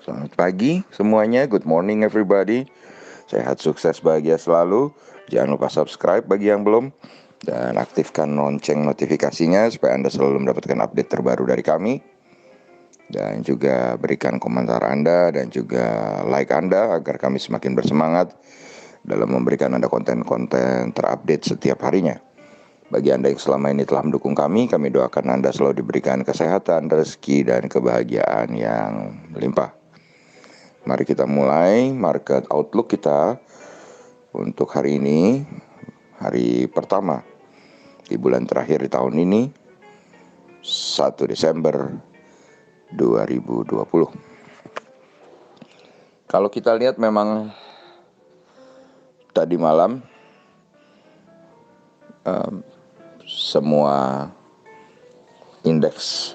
Selamat pagi semuanya, good morning everybody. Sehat, sukses, bahagia selalu. Jangan lupa subscribe bagi yang belum. Dan aktifkan lonceng notifikasinya supaya Anda selalu mendapatkan update terbaru dari kami. Dan juga berikan komentar Anda dan juga like Anda agar kami semakin bersemangat dalam memberikan Anda konten-konten terupdate setiap harinya. Bagi Anda yang selama ini telah mendukung kami doakan Anda selalu diberikan kesehatan, rezeki, dan kebahagiaan yang melimpah. Mari kita mulai market outlook kita untuk hari ini, hari pertama di bulan terakhir di tahun ini, 1 Desember 2020. Kalau kita lihat memang tadi malam semua indeks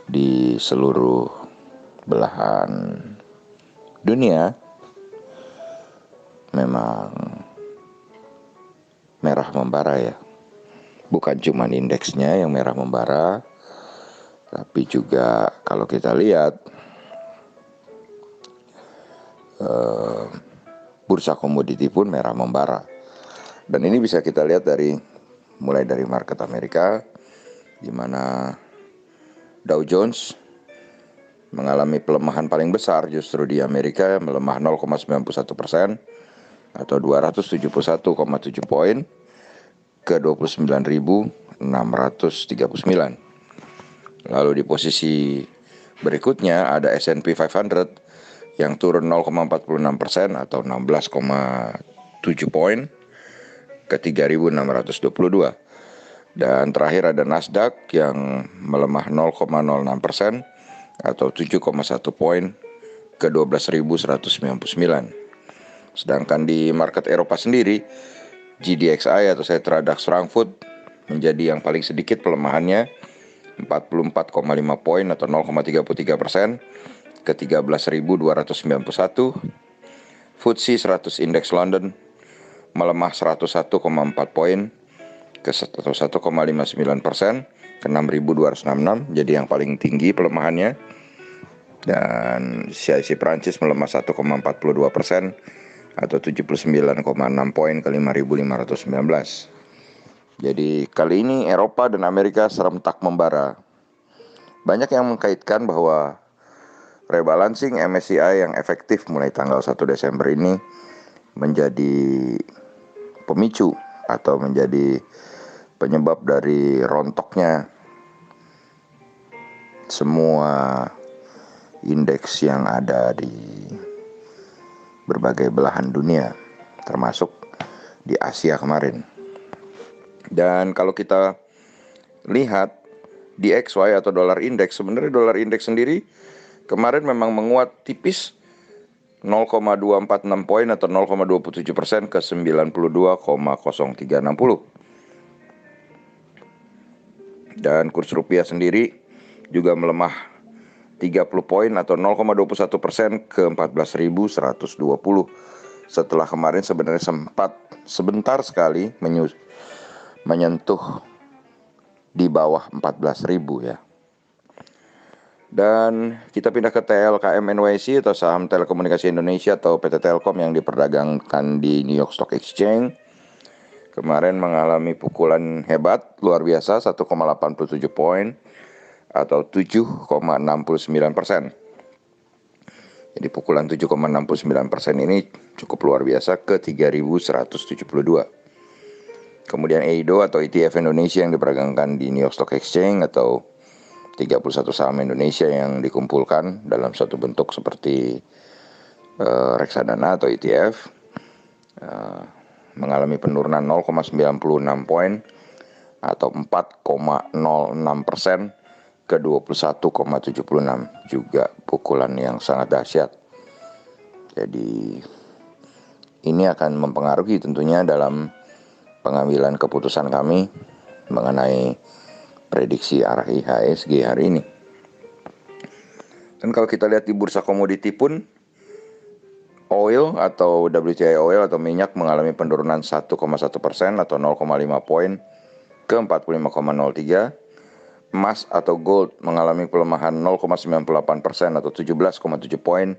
di seluruh belahan dunia memang merah membara ya. Bukan cuma indeksnya yang merah membara, tapi juga kalau kita lihat bursa komoditi pun merah membara. Dan ini bisa kita lihat mulai dari market Amerika, di mana Dow Jones mengalami pelemahan paling besar justru di Amerika, melemah 0,91% atau 271,7 poin ke 29.639. Lalu di posisi berikutnya ada S&P 500 yang turun 0,46% atau 16,7 poin ke 3.622. Dan terakhir ada Nasdaq yang melemah 0,06% atau 7,1 poin ke 12.199. Sedangkan di market Eropa sendiri, GDXI atau Xetra DAX Frankfurt menjadi yang paling sedikit pelemahannya, 44,5 poin atau 0,33% ke 13.291. FTSE 100 Index London melemah 101,4 poin ke 1,59% ke 6.266, jadi yang paling tinggi pelemahannya. Dan CAC Prancis melemah 1,42% atau 79,6 poin ke 5.519. Jadi kali ini Eropa dan Amerika serentak membara. Banyak yang mengkaitkan bahwa rebalancing MSCI yang efektif mulai tanggal 1 Desember ini menjadi pemicu atau menjadi penyebab dari rontoknya semua indeks yang ada di berbagai belahan dunia, termasuk di Asia kemarin. Dan kalau kita lihat DXY atau dolar indeks, sebenarnya dolar indeks sendiri kemarin memang menguat tipis 0,246 poin atau 0,27% ke 92,0360. Dan kurs rupiah sendiri juga melemah 30 poin atau 0,21% ke 14.120. Setelah kemarin sebenarnya sempat sebentar sekali menyentuh di bawah 14.000 ya. Dan kita pindah ke TLKM NYSE atau saham telekomunikasi Indonesia atau PT Telkom yang diperdagangkan di New York Stock Exchange. Kemarin mengalami pukulan hebat luar biasa 1,87 poin atau 7,69%. Jadi pukulan 7,69% ini cukup luar biasa ke 3.172. Kemudian EIDO atau ETF Indonesia yang diperdagangkan di New York Stock Exchange atau 31 saham Indonesia yang dikumpulkan dalam satu bentuk seperti reksadana atau ETF mengalami penurunan 0,96 poin atau 4,06% ke 21,76, juga pukulan yang sangat dahsyat. Jadi ini akan mempengaruhi tentunya dalam pengambilan keputusan kami mengenai prediksi arah IHSG hari ini. Dan kalau kita lihat di bursa komoditi pun, oil atau WTI oil atau minyak mengalami penurunan 1,1% atau 0,5 poin ke 45,03. Emas atau gold mengalami pelemahan 0,98% atau 17,7 poin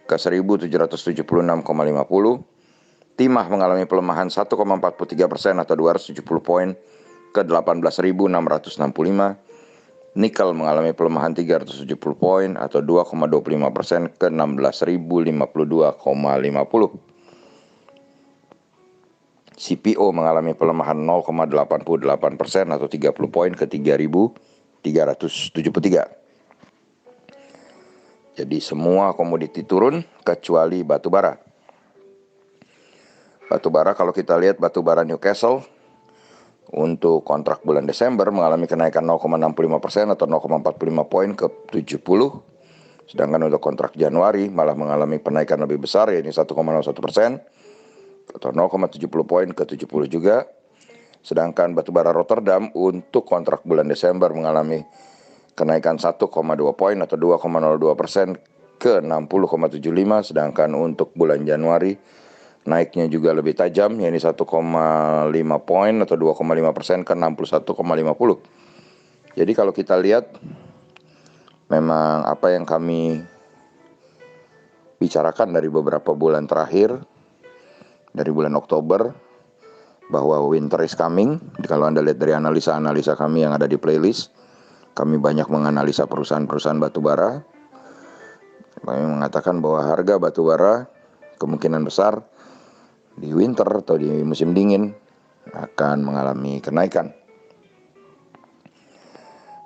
ke 1776,50. Timah mengalami pelemahan 1,43% atau 270 poin ke 18.665. Nikel mengalami pelemahan 370 poin atau 2,25% ke 16.052,50. CPO mengalami pelemahan 0,88% atau 30 poin ke 3.373. Jadi semua komoditi turun kecuali batu bara. Batu bara, kalau kita lihat batu bara Newcastle untuk kontrak bulan Desember mengalami kenaikan 0,65% atau 0,45 poin ke 70. Sedangkan untuk kontrak Januari malah mengalami penaikan lebih besar, yaitu 1,01% atau 0,70 poin ke 70 juga. Sedangkan batu bara Rotterdam untuk kontrak bulan Desember mengalami kenaikan 1,2 poin atau 2,02% ke 60,75. Sedangkan untuk bulan Januari naiknya juga lebih tajam, yakni 1,5 poin atau 2,5% ke 61,50. Jadi kalau kita lihat, memang apa yang kami bicarakan dari beberapa bulan terakhir, dari bulan Oktober, bahwa winter is coming. Kalau Anda lihat dari analisa-analisa kami yang ada di playlist, kami banyak menganalisa perusahaan-perusahaan batubara. Kami mengatakan bahwa harga batubara kemungkinan besar di winter atau di musim dingin akan mengalami kenaikan.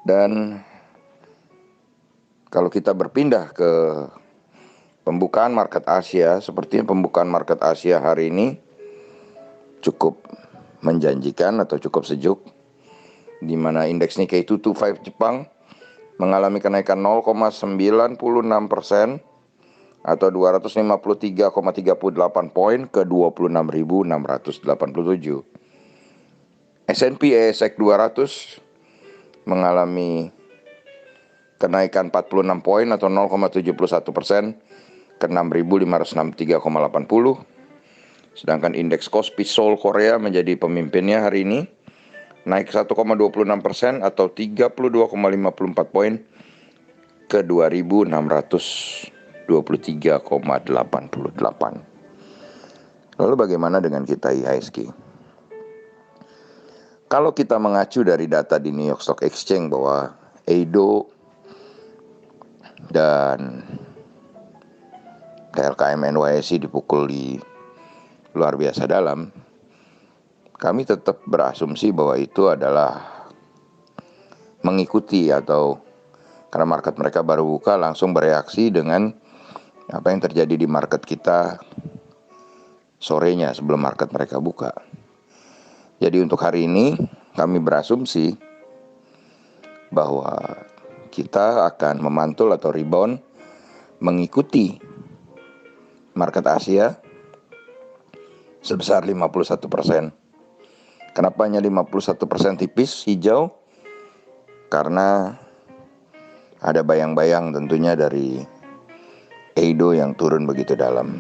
Dan kalau kita berpindah ke pembukaan market Asia, sepertinya pembukaan market Asia hari ini cukup menjanjikan atau cukup sejuk, di mana indeks Nikkei 225 Jepang mengalami kenaikan 0,96% atau 253,38 poin ke 26.687. S&P ASX 200 mengalami kenaikan 46 poin atau 0,71% ke 6.563,80. Sedangkan indeks Kospi Seoul Korea menjadi pemimpinnya hari ini, naik 1,26% atau 32,54 poin ke 2.623,88. Lalu bagaimana dengan kita IHSG? Kalau kita mengacu dari data di New York Stock Exchange bahwa Eido dan TLKM NYSE dipukul di luar biasa dalam, kami tetap berasumsi bahwa itu adalah mengikuti atau karena market mereka baru buka langsung bereaksi dengan apa yang terjadi di market kita sorenya sebelum market mereka buka. Jadi untuk hari ini kami berasumsi bahwa kita akan memantul atau rebound mengikuti market Asia sebesar 51%. Kenapa hanya 51% tipis hijau? Karena ada bayang-bayang tentunya dari Eido yang turun begitu dalam.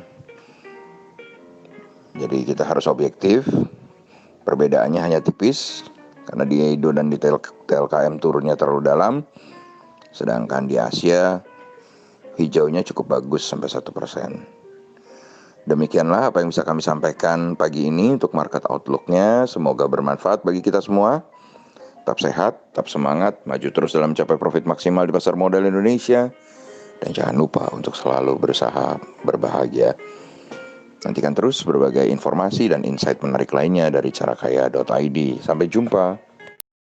Jadi kita harus objektif. Perbedaannya hanya tipis karena di Eido dan di TLKM turunnya terlalu dalam. Sedangkan di Asia hijaunya cukup bagus sampai 1%. Demikianlah apa yang bisa kami sampaikan pagi ini untuk market outlook-nya. Semoga bermanfaat bagi kita semua. Tetap sehat, tetap semangat, maju terus dalam mencapai profit maksimal di pasar modal Indonesia. Dan jangan lupa untuk selalu berusaha berbahagia. Nantikan terus berbagai informasi dan insight menarik lainnya dari carakaya.id. Sampai jumpa.